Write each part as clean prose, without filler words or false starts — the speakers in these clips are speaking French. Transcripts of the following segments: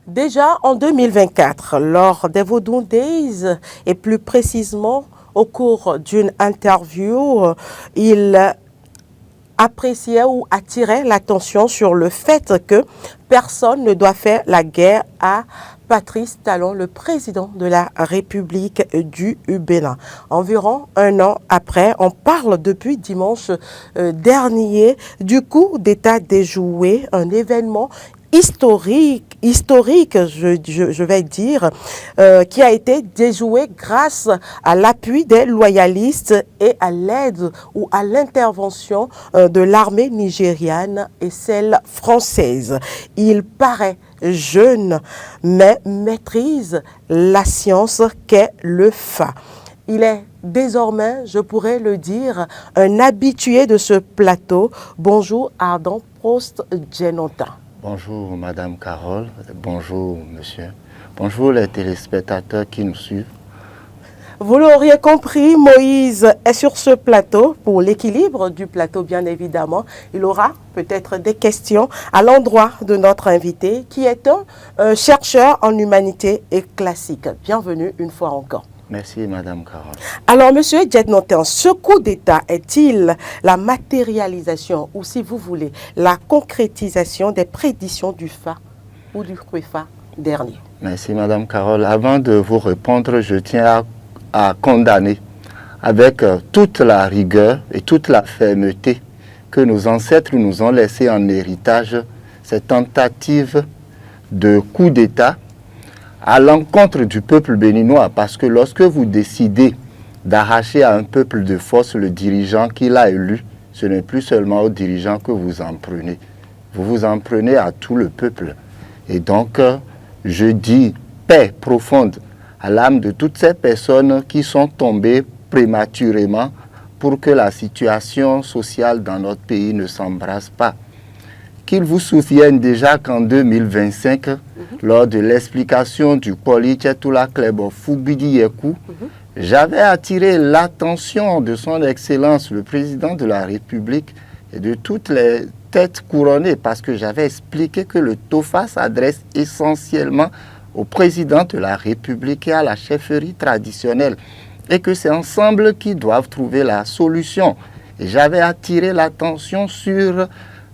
Déjà en 2024, lors des Vodou Days, et plus précisément au cours d'une interview, il appréciait ou attirait l'attention sur le fait que personne ne doit faire la guerre à Patrice Talon, le président de la République du Bénin. Environ un an après, on parle depuis dimanche dernier du coup d'État déjoué, un événement historique, je vais dire, qui a été déjoué grâce à l'appui des loyalistes et à l'aide ou à l'intervention de l'armée nigériane et celle française. Il paraît jeune, mais maîtrise la science qu'est le FA. Il est désormais, je pourrais le dire, un habitué de ce plateau. Bonjour Ardent Prost Djenota. Bonjour Madame Carole, bonjour Monsieur, bonjour les téléspectateurs qui nous suivent. Vous l'auriez compris, Moïse est sur ce plateau pour l'équilibre du plateau, bien évidemment. Il aura peut-être des questions à l'endroit de notre invité qui est un chercheur en humanité et classique. Bienvenue une fois encore. Merci Madame Carole. Alors Monsieur Djenota, ce coup d'État est-il la matérialisation ou si vous voulez la concrétisation des prédictions du FA ou du CRUFA dernier? Merci Madame Carole. Avant de vous répondre, je tiens à condamner avec toute la rigueur et toute la fermeté que nos ancêtres nous ont laissé en héritage cette tentative de coup d'État à l'encontre du peuple béninois, parce que lorsque vous décidez d'arracher à un peuple de force le dirigeant qu'il a élu, ce n'est plus seulement au dirigeant que vous en prenez. Vous vous en prenez à tout le peuple. Et donc, je dis paix profonde à l'âme de toutes ces personnes qui sont tombées prématurément pour que la situation sociale dans notre pays ne s'embrasse pas. Qu'ils vous souviennent déjà qu'en 2025, lors de l'explication du Polychetula Klebo Fubidi Yeku, j'avais attiré l'attention de son Excellence, le Président de la République, et de toutes les têtes couronnées, parce que j'avais expliqué que le TOFA s'adresse essentiellement au Président de la République et à la chefferie traditionnelle, et que c'est ensemble qu'ils doivent trouver la solution. Et j'avais attiré l'attention sur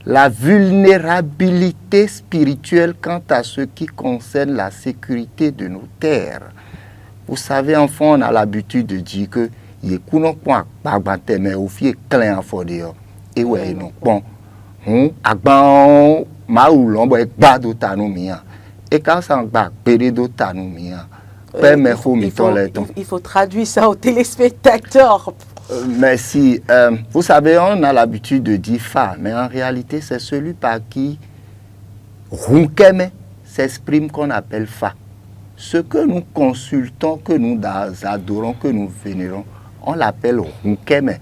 la vulnérabilité spirituelle quant à ce qui concerne la sécurité de nos terres. Vous savez, enfant, on a l'habitude de dire que et ouais, non, bon, et quand ça il faut traduire ça aux téléspectateurs. Merci. Vous savez, on a l'habitude de dire Fa, mais en réalité, c'est celui par qui Runkeme s'exprime qu'on appelle Fa. Ce que nous consultons, que nous adorons, que nous vénérons, on l'appelle Runkeme.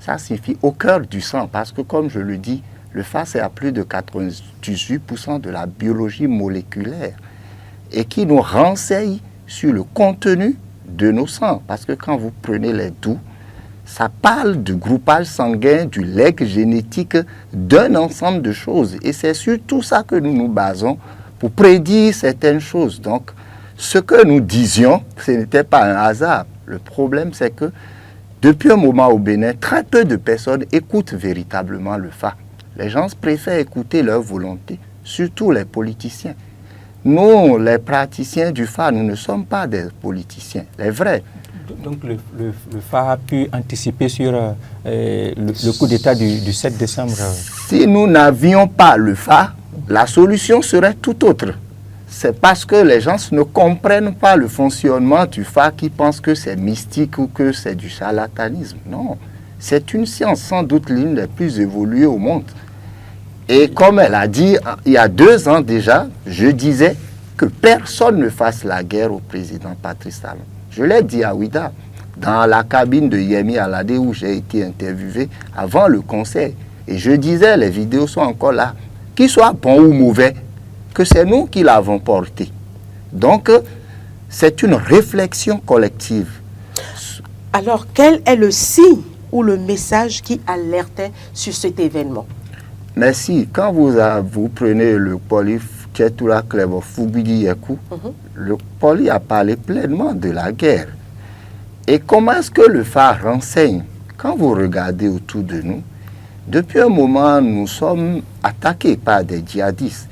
Ça signifie au cœur du sang, parce que comme je le dis, le Fa, c'est à plus de 98% de la biologie moléculaire et qui nous renseigne sur le contenu de nos sangs. Parce que quand vous prenez les doux, ça parle du groupage sanguin, du legs génétique, d'un ensemble de choses. Et c'est sur tout ça que nous nous basons pour prédire certaines choses. Donc, ce que nous disions, ce n'était pas un hasard. Le problème, c'est que depuis un moment au Bénin, très peu de personnes écoutent véritablement le FA. Les gens préfèrent écouter leur volonté, surtout les politiciens. Nous, les praticiens du FA, nous ne sommes pas des politiciens, les vrais. Donc le FA a pu anticiper sur le coup d'État du 7 décembre. Si nous n'avions pas le FA, la solution serait tout autre. C'est parce que les gens ne comprennent pas le fonctionnement du FA qui pensent que c'est mystique ou que c'est du charlatanisme. Non, c'est une science sans doute l'une des plus évoluées au monde. Et comme elle a dit, il y a 2 ans déjà, je disais que personne ne fasse la guerre au président Patrice Talon. Je l'ai dit à Ouida, dans la cabine de Yemi Alade où j'ai été interviewé avant le conseil. Et je disais, les vidéos sont encore là, qu'il soit bon ou mauvais, que c'est nous qui l'avons porté. Donc, c'est une réflexion collective. Alors, quel est le signe ou le message qui alertait sur cet événement? Merci. Quand vous prenez le Tchétoula Clébo Foubidi Yekou, le Poli a parlé pleinement de la guerre. Et comment est-ce que le phare renseigne? Quand vous regardez autour de nous, depuis un moment, nous sommes attaqués par des djihadistes.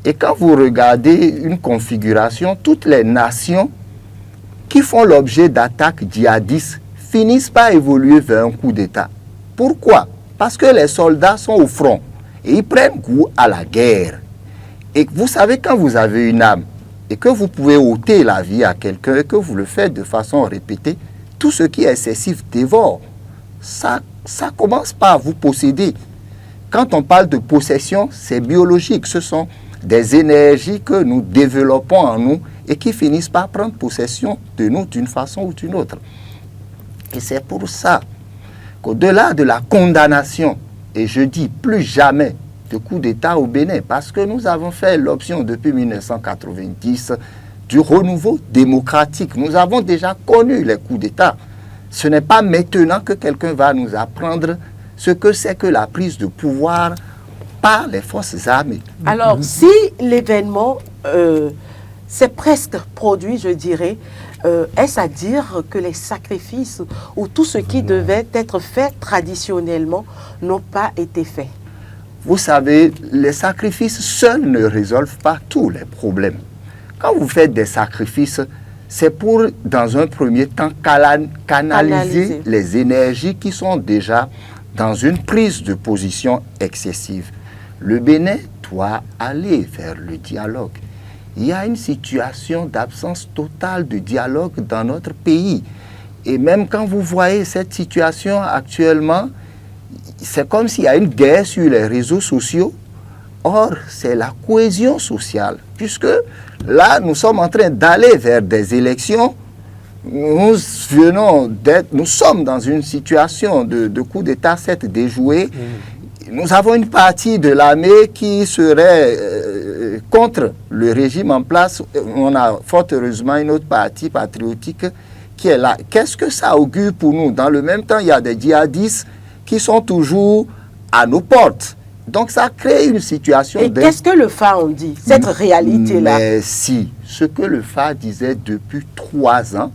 Et quand vous regardez une configuration, toutes les nations qui font l'objet d'attaques djihadistes finissent par évoluer vers un coup d'État. Pourquoi? Parce que les soldats sont au front et ils prennent goût à la guerre. Et vous savez, quand vous avez une âme et que vous pouvez ôter la vie à quelqu'un et que vous le faites de façon répétée, tout ce qui est excessif dévore. Ça commence par vous posséder. Quand on parle de possession, c'est biologique. Ce sont des énergies que nous développons en nous et qui finissent par prendre possession de nous d'une façon ou d'une autre. Et c'est pour ça qu'au-delà de la condamnation, et je dis plus jamais de coup d'État au Bénin, parce que nous avons fait l'option depuis 1990 du renouveau démocratique. Nous avons déjà connu les coups d'État. Ce n'est pas maintenant que quelqu'un va nous apprendre ce que c'est que la prise de pouvoir par les forces armées. Alors, si l'événement s'est presque produit, je dirais, est-ce à dire que les sacrifices ou tout ce qui devait être fait traditionnellement n'ont pas été faits? Vous savez, les sacrifices seuls ne résolvent pas tous les problèmes. Quand vous faites des sacrifices, c'est pour, dans un premier temps, canaliser les énergies qui sont déjà dans une prise de position excessive. Le Bénin doit aller vers le dialogue. Il y a une situation d'absence totale de dialogue dans notre pays. Et même quand vous voyez cette situation actuellement, c'est comme s'il y a une guerre sur les réseaux sociaux. Or, c'est la cohésion sociale, puisque là, nous sommes en train d'aller vers des élections. Nous sommes dans une situation de coup d'État 7 déjoué. Nous avons une partie de l'armée qui serait contre le régime en place. On a fort heureusement une autre partie patriotique qui est là. Qu'est-ce que ça augure pour nous? Dans le même temps, il y a des djihadistes qui sont toujours à nos portes. Donc ça crée une situation... Et qu'est-ce que le phare en dit, cette réalité-là? Mais si, ce que le phare disait depuis 3 ans,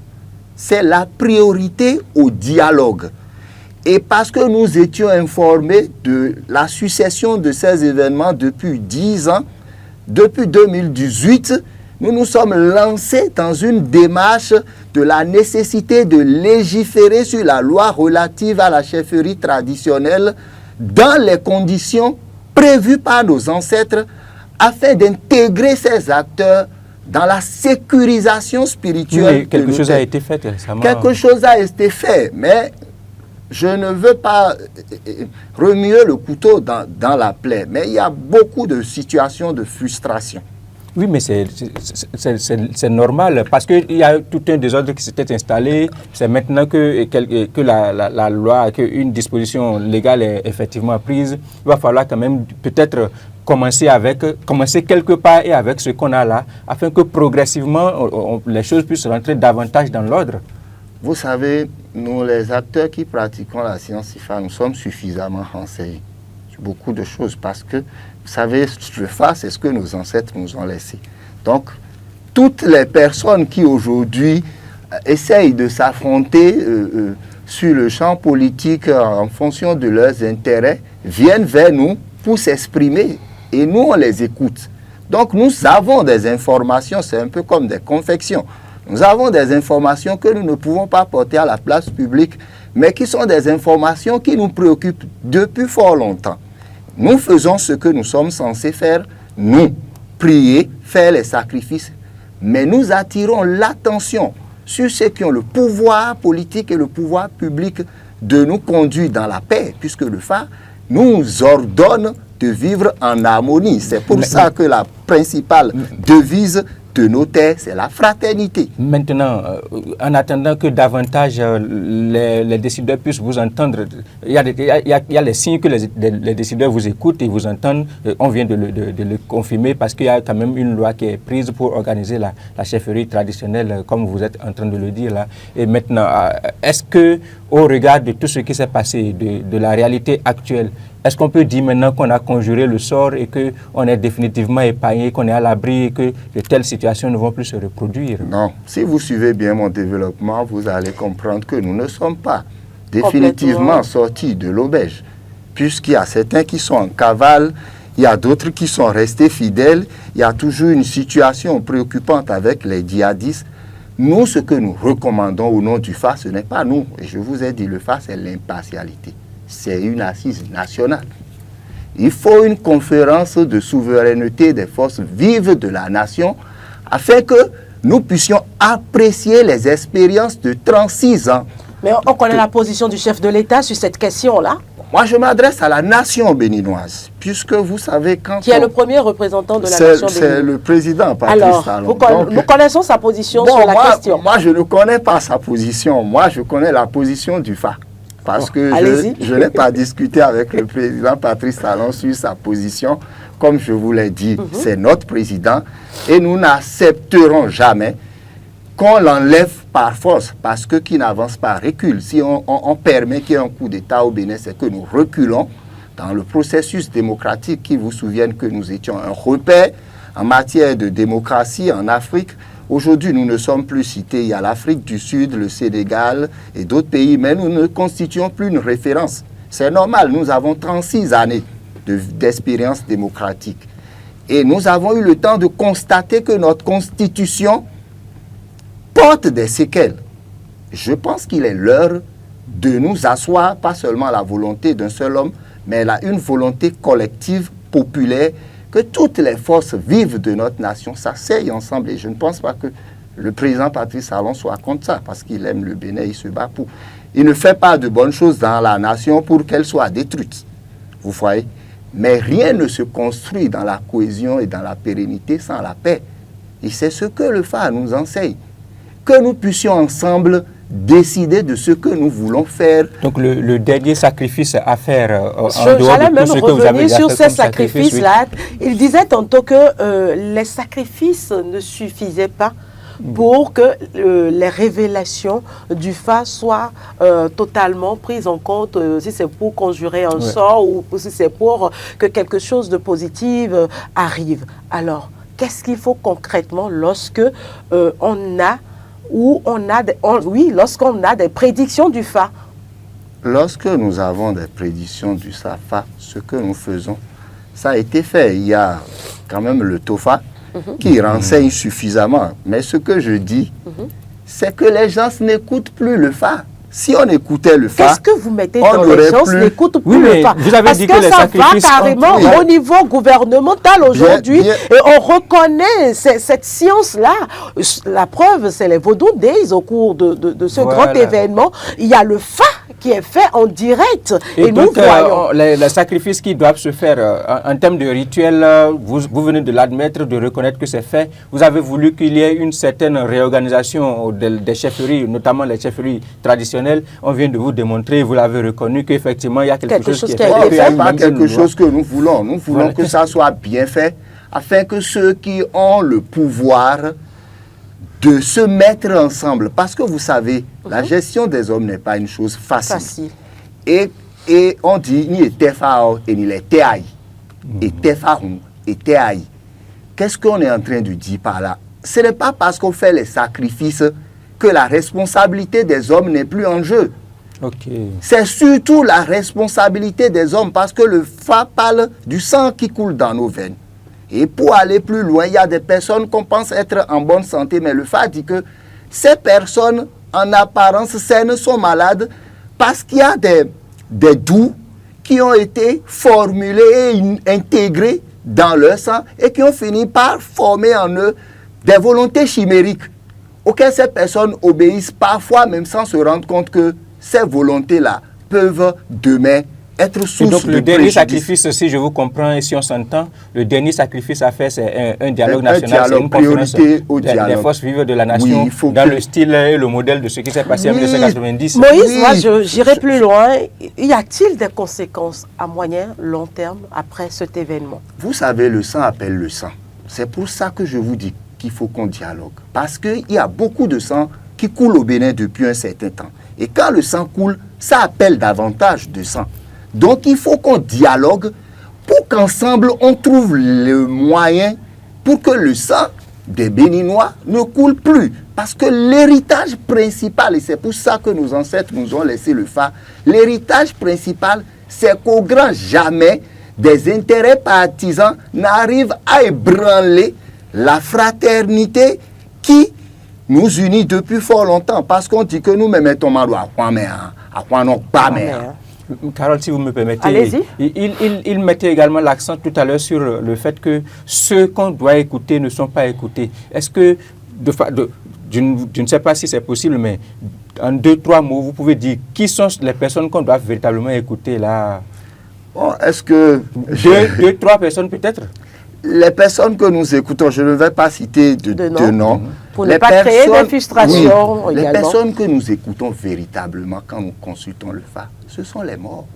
c'est la priorité au dialogue. Et parce que nous étions informés de la succession de ces événements depuis 10 ans, depuis 2018, nous nous sommes lancés dans une démarche de la nécessité de légiférer sur la loi relative à la chefferie traditionnelle dans les conditions prévues par nos ancêtres afin d'intégrer ces acteurs dans la sécurisation spirituelle. Oui, quelque chose a été fait récemment. Quelque chose a été fait, mais je ne veux pas remuer le couteau dans la plaie, mais il y a beaucoup de situations de frustration. Oui, mais c'est normal, parce qu'il y a tout un désordre qui s'était installé. C'est maintenant que la loi, qu'une disposition légale est effectivement prise. Il va falloir quand même peut-être commencer quelque part et avec ce qu'on a là, afin que progressivement les choses puissent rentrer davantage dans l'ordre. Vous savez, nous les acteurs qui pratiquons la science IFA, nous sommes suffisamment renseignés sur beaucoup de choses, parce que vous savez, le phare, c'est ce que nos ancêtres nous ont laissé. Donc, toutes les personnes qui aujourd'hui essayent de s'affronter sur le champ politique en fonction de leurs intérêts viennent vers nous pour s'exprimer et nous, on les écoute. Donc, nous avons des informations, c'est un peu comme des confections. Nous avons des informations que nous ne pouvons pas porter à la place publique, mais qui sont des informations qui nous préoccupent depuis fort longtemps. Nous faisons ce que nous sommes censés faire, nous, prier, faire les sacrifices, mais nous attirons l'attention sur ceux qui ont le pouvoir politique et le pouvoir public de nous conduire dans la paix, puisque le phare nous ordonne de vivre en harmonie. C'est pour ça que la principale devise de nos terres, c'est la fraternité. Maintenant, en attendant que davantage les décideurs puissent vous entendre, il y a les signes que les décideurs vous écoutent et vous entendent. On vient de le confirmer, parce qu'il y a quand même une loi qui est prise pour organiser la chefferie traditionnelle, comme vous êtes en train de le dire là. Et maintenant, est-ce que, au regard de tout ce qui s'est passé, de la réalité actuelle, Est-ce qu'on peut dire maintenant qu'on a conjuré le sort et qu'on est définitivement épargné, qu'on est à l'abri et que de telles situations ne vont plus se reproduire? Non. Si vous suivez bien mon développement, vous allez comprendre que nous ne sommes pas définitivement sortis de l'auberge, puisqu'il y a certains qui sont en cavale, il y a d'autres qui sont restés fidèles, il y a toujours une situation préoccupante avec les djihadistes. Nous, ce que nous recommandons au nom du FA, ce n'est pas nous. Et je vous ai dit, le FA, c'est l'impartialité. C'est une assise nationale. Il faut une conférence de souveraineté des forces vives de la nation afin que nous puissions apprécier les expériences de 36 ans. Mais on connaît la position du chef de l'État sur cette question-là. Moi, je m'adresse à la nation béninoise, puisque vous savez quand... Qui est le premier représentant de la nation béninoise? C'est le président Patrice Talon. Alors, nous connaissons sa position sur la question. Moi, je ne connais pas sa position. Moi, je connais la position du FA. Parce que je n'ai pas discuté avec le président Patrice Talon sur sa position. Comme je vous l'ai dit, c'est notre président. Et nous n'accepterons jamais qu'on l'enlève par force, parce que qui n'avance pas recule. Si on permet qu'il y ait un coup d'État au Bénin, c'est que nous reculons dans le processus démocratique qui vous souviennent que nous étions un repère en matière de démocratie en Afrique. Aujourd'hui, nous ne sommes plus cités. Il y a l'Afrique du Sud, le Sénégal et d'autres pays, mais nous ne constituons plus une référence. C'est normal, nous avons 36 années d'expérience démocratique. Et nous avons eu le temps de constater que notre constitution porte des séquelles. Je pense qu'il est l'heure de nous asseoir, pas seulement la volonté d'un seul homme, mais une volonté collective, populaire, que toutes les forces vives de notre nation s'asseyent ensemble. Et je ne pense pas que le président Patrice Talon soit contre ça, parce qu'il aime le Bénin, il se bat pour. Il ne fait pas de bonnes choses dans la nation pour qu'elle soit détruite. Vous voyez? Mais rien ne se construit dans la cohésion et dans la pérennité sans la paix. Et c'est ce que le FA nous enseigne. Que nous puissions ensemble décider de ce que nous voulons faire. Donc le dernier sacrifice à faire J'allais même revenir sur ces sacrifices-là. Il disait tantôt que les sacrifices ne suffisaient pas pour que les révélations du FA soient totalement prises en compte, si c'est pour conjurer un sort ou si c'est pour que quelque chose de positif arrive. Alors, qu'est-ce qu'il faut concrètement lorsque lorsqu'on a des prédictions du FA? Lorsque nous avons des prédictions du FA, ce que nous faisons, ça a été fait. Il y a quand même le TOFA qui renseigne suffisamment. Mais ce que je dis, c'est que les gens n'écoutent plus le FA. Si on écoutait le FA, qu'est-ce que vous mettez dans les gens n'écoutent plus le FA? Vous avez parce dit que les ça va carrément au niveau gouvernemental aujourd'hui et on reconnaît cette science-là. La preuve, c'est les Vaudou Days au cours de ce grand événement. Il y a le FA qui est fait en direct et donc, nous voyons. Les sacrifices qui doivent se faire en termes de rituel, vous venez de l'admettre, de reconnaître que c'est fait. Vous avez voulu qu'il y ait une certaine réorganisation des chefferies, notamment les chefferies traditionnelles. On vient de vous démontrer, vous l'avez reconnu, qu'effectivement, il y a quelque chose qui est fait. Ce n'est pas quelque chose que nous voulons. Nous voulons que ça soit bien fait, afin que ceux qui ont le pouvoir de se mettre ensemble, parce que vous savez, la gestion des hommes n'est pas une chose facile. Et on dit, ni Tefao et ni les Teaï, et Tefarum et Teaï. Qu'est-ce qu'on est en train de dire par là? Ce n'est pas parce qu'on fait les sacrifices que la responsabilité des hommes n'est plus en jeu. C'est surtout la responsabilité des hommes, parce que le FA parle du sang qui coule dans nos veines. Et pour aller plus loin, il y a des personnes qu'on pense être en bonne santé, mais le FA dit que ces personnes, en apparence saines, sont malades parce qu'il y a des doux qui ont été formulés et intégrés dans leur sang et qui ont fini par former en eux des volontés chimériques auxquelles ces personnes obéissent parfois même sans se rendre compte que ces volontés-là peuvent demain être source de préjudice. Donc le dernier sacrifice, si je vous comprends et si on s'entend, le dernier sacrifice à faire, c'est un dialogue national, c'est une conférence des forces vives de la nation, dans le style et le modèle de ce qui s'est passé en 1990. Moïse, moi j'irai plus loin. Y a-t-il des conséquences à moyen, long terme après cet événement? Vous savez, le sang appelle le sang. C'est pour ça que je vous dis qu'il faut qu'on dialogue. Parce qu'il y a beaucoup de sang qui coule au Bénin depuis un certain temps. Et quand le sang coule, ça appelle davantage de sang. Donc il faut qu'on dialogue pour qu'ensemble on trouve le moyen pour que le sang des Béninois ne coule plus. Parce que l'héritage principal, et c'est pour ça que nos ancêtres nous ont laissé le phare, l'héritage principal, c'est qu'au grand jamais, des intérêts partisans n'arrivent à ébranler la fraternité qui nous unit depuis fort longtemps. Parce qu'on dit que nous me mettons mal à quoi, mais à quoi non pas, mais. Carole, si vous me permettez, allez-y. Il mettait également l'accent tout à l'heure sur le fait que ceux qu'on doit écouter ne sont pas écoutés. Est-ce que, je ne sais pas si c'est possible, mais en 2-3 mots, vous pouvez dire qui sont les personnes qu'on doit véritablement écouter là? Bon, est-ce que... 2-3 personnes peut-être? Les personnes que nous écoutons, je ne vais pas citer de noms. Pour ne pas créer de frustration oui, également. Les personnes que nous écoutons véritablement quand nous consultons le phare, ce sont les morts.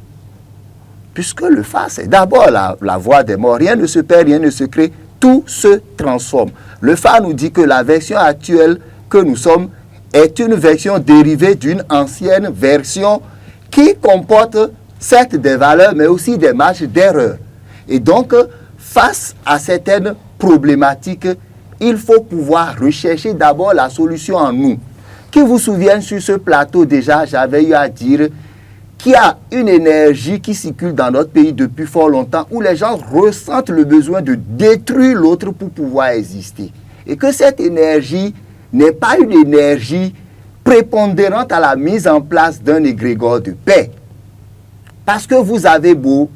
Puisque le phare, c'est d'abord la voix des morts. Rien ne se perd, rien ne se crée, tout se transforme. Le phare nous dit que la version actuelle que nous sommes est une version dérivée d'une ancienne version qui comporte certes des valeurs, mais aussi des marges d'erreur. Et donc, face à certaines problématiques, il faut pouvoir rechercher d'abord la solution en nous. Qui vous souvient sur ce plateau déjà, j'avais eu à dire qu'il y a une énergie qui circule dans notre pays depuis fort longtemps où les gens ressentent le besoin de détruire l'autre pour pouvoir exister. Et que cette énergie n'est pas une énergie prépondérante à la mise en place d'un égrégore de paix. Parce que vous avez beau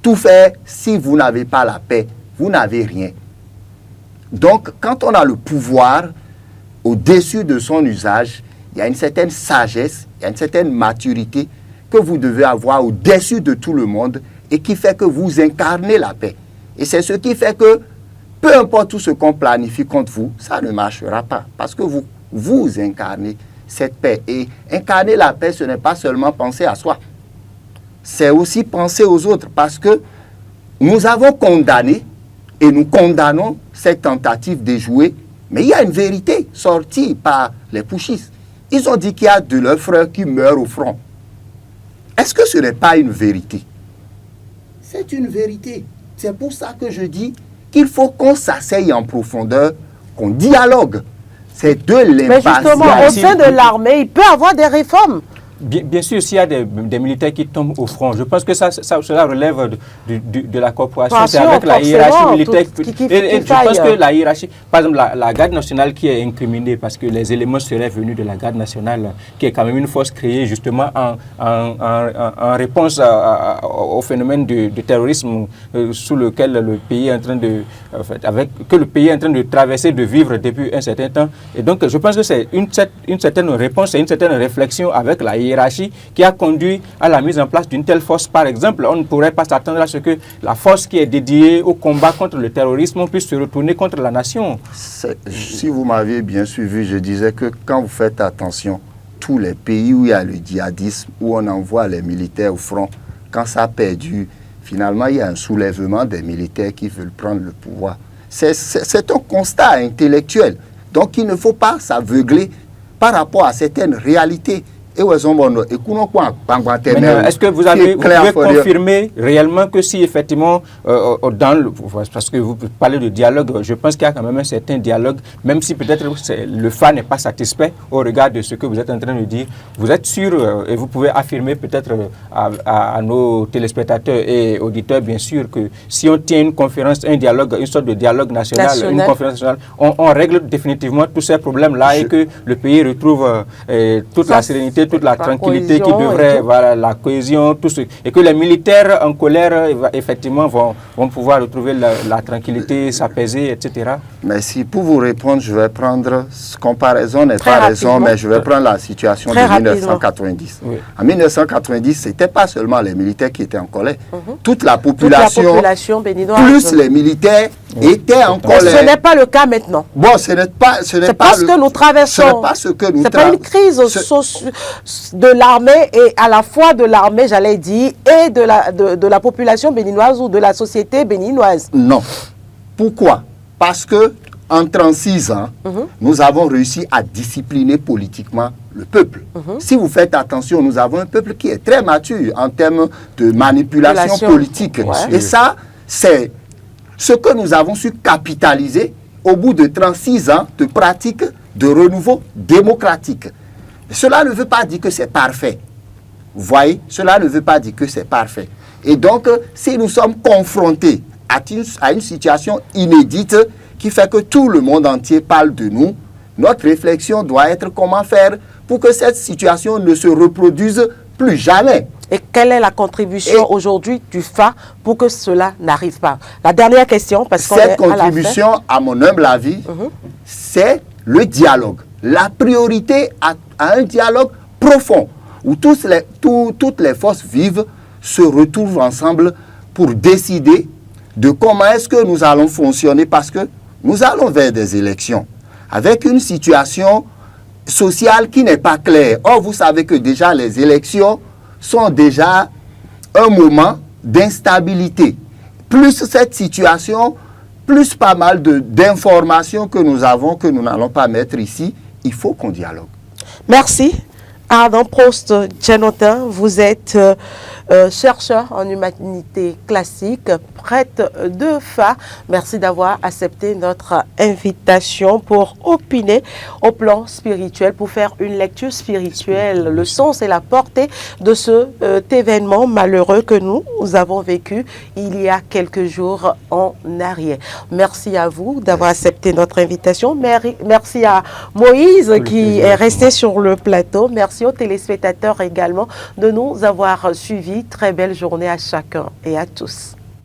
tout faire, si vous n'avez pas la paix, vous n'avez rien. Donc, quand on a le pouvoir au-dessus de son usage, il y a une certaine sagesse, il y a une certaine maturité que vous devez avoir au-dessus de tout le monde et qui fait que vous incarnez la paix. Et c'est ce qui fait que, peu importe tout ce qu'on planifie contre vous, ça ne marchera pas. Parce que vous incarnez cette paix. Et incarner la paix, ce n'est pas seulement penser à soi. C'est aussi penser aux autres. Parce que nous avons condamné et nous condamnons cette tentative d'échouer. Mais il y a une vérité sortie par les putschistes. Ils ont dit qu'il y a de leurs frères qui meurent au front. Est-ce que ce n'est pas une vérité? C'est une vérité. C'est pour ça que je dis qu'il faut qu'on s'asseye en profondeur, qu'on dialogue. C'est de l'impatience. Mais justement, au sein de l'armée, il peut y avoir des réformes. Bien sûr, s'il y a des militaires qui tombent au front, je pense que cela relève de la corporation, c'est avec la hiérarchie militaire. Et je pense que la hiérarchie, par exemple, la garde nationale qui est incriminée, parce que les éléments seraient venus de la garde nationale, qui est quand même une force créée justement en réponse au phénomène de terrorisme sous lequel le pays est en train que le pays est en train de traverser, de vivre depuis un certain temps. Et donc, je pense que c'est une certaine réponse, c'est une certaine réflexion avec la hiérarchie qui a conduit à la mise en place d'une telle force. Par exemple, on ne pourrait pas s'attendre à ce que la force qui est dédiée au combat contre le terrorisme puisse se retourner contre la nation. Si vous m'aviez bien suivi, je disais que quand vous faites attention, tous les pays où il y a le djihadisme, où on envoie les militaires au front, quand ça a perdu, finalement, il y a un soulèvement des militaires qui veulent prendre le pouvoir. C'est un constat intellectuel. Donc, il ne faut pas s'aveugler par rapport à certaines réalités. Est-ce que vous pouvez confirmer réellement que si effectivement, parce que vous parlez de dialogue, je pense qu'il y a quand même un certain dialogue, même si peut-être le phare n'est pas satisfait au regard de ce que vous êtes en train de dire, vous êtes sûr et vous pouvez affirmer peut-être à nos téléspectateurs et auditeurs, bien sûr, que si on tient une conférence, un dialogue, une sorte de dialogue national. Une conférence nationale, on règle définitivement tous ces problèmes-là et que le pays retrouve toute la sérénité, toute la tranquillité qui devrait, voilà, la cohésion, tout ce, et que les militaires en colère, effectivement, vont pouvoir retrouver la tranquillité, s'apaiser, etc. Merci. Pour vous répondre, je vais prendre, comparaison n'est pas raison, mais je vais prendre la situation de 1990. Oui. En 1990, ce n'était pas seulement les militaires qui étaient en colère. Toute la population béninoise, plus les militaires étaient en colère. Ce n'est pas le cas maintenant. Bon, ce n'est pas ce que nous traversons. Ce n'est pas ce que nous traversons. Ce n'est pas une crise de l'armée et à la fois de l'armée, j'allais dire, et de la population béninoise ou de la société béninoise. Non. Pourquoi? Parce que en 36 ans, nous avons réussi à discipliner politiquement le peuple. Si vous faites attention, nous avons un peuple qui est très mature en termes de manipulation politique. Ouais. Et ça, c'est ce que nous avons su capitaliser au bout de 36 ans de pratique de renouveau démocratique. Cela ne veut pas dire que c'est parfait. Vous voyez, cela ne veut pas dire que c'est parfait. Et donc, si nous sommes confrontés à une situation inédite qui fait que tout le monde entier parle de nous, notre réflexion doit être comment faire pour que cette situation ne se reproduise plus jamais. Et quelle est la contribution aujourd'hui du FA pour que cela n'arrive pas? La dernière question, parce qu'on est Cette contribution, à mon humble avis, c'est le dialogue. La priorité à un dialogue profond, où toutes les forces vives se retrouvent ensemble pour décider de comment est-ce que nous allons fonctionner, parce que nous allons vers des élections avec une situation sociale qui n'est pas claire. Or, vous savez que déjà les élections sont déjà un moment d'instabilité. Plus cette situation, plus pas mal d'informations que nous avons, que nous n'allons pas mettre ici, il faut qu'on dialogue. Merci. Ardent Prost Djanotin, vous êtes chercheur en humanité classique, prêtre de FA. Merci d'avoir accepté notre invitation pour opiner au plan spirituel, pour faire une lecture spirituelle, le sens et la portée de cet événement malheureux que nous avons vécu il y a quelques jours en arrière. Merci à vous d'avoir accepté notre invitation. Merci à Moïse qui est resté sur le plateau. Merci aux téléspectateurs également de nous avoir suivis. Très belle journée à chacun et à tous.